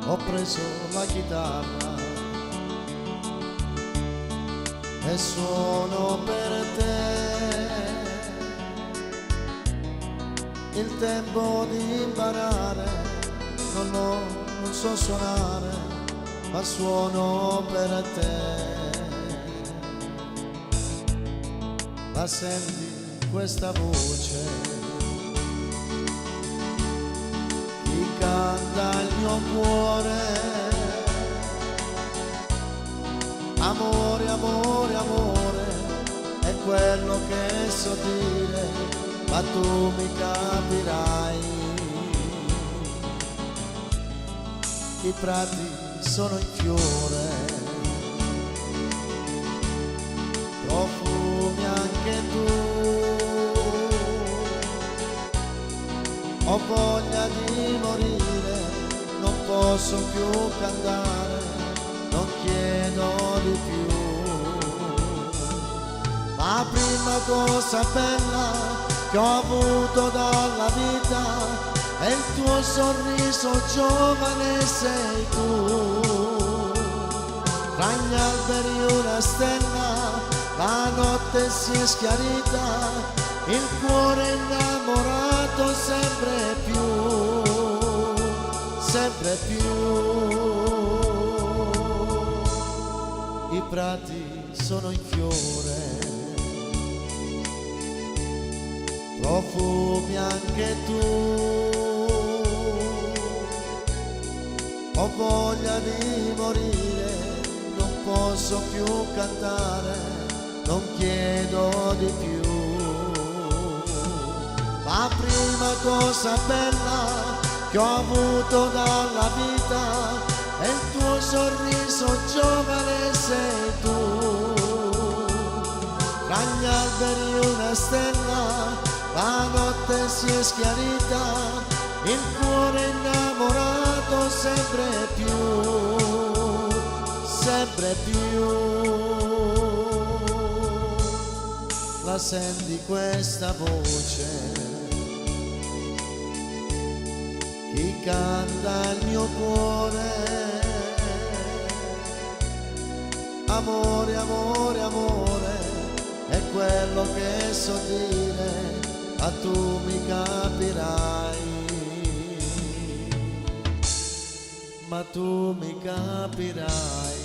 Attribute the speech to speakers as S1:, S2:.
S1: ho preso la chitarra e suono per te. Il tempo di imparare, non so suonare, ma suono per te. La senti questa voce? Chi canta il mio cuore? Amore, amore, amore, è quello che so dire, ma tu mi capirai. I prati sono in fiore, profumi anche tu. Ho voglia di morire, non posso più cantare, non chiedo di più. La prima cosa bella che ho avuto dalla vita è il tuo sorriso, giovane sei tu. Tra gli alberi una stella, la notte si è schiarita, il cuore innamorato sempre più, sempre più. I prati sono in fiore, profumi anche tu. Ho voglia di morire, non posso più cantare, non chiedo di più. La prima cosa bella che ho avuto dalla vita è il tuo sorriso, giovane sei tu. Tra gli alberi una stella, la notte si è schiarita, il cuore innamorato sempre più, sempre più. La senti questa voce? Chi canta il mio cuore? Amore, amore, amore, è quello che so dire, ma tu mi capirai, ma tu mi capirai.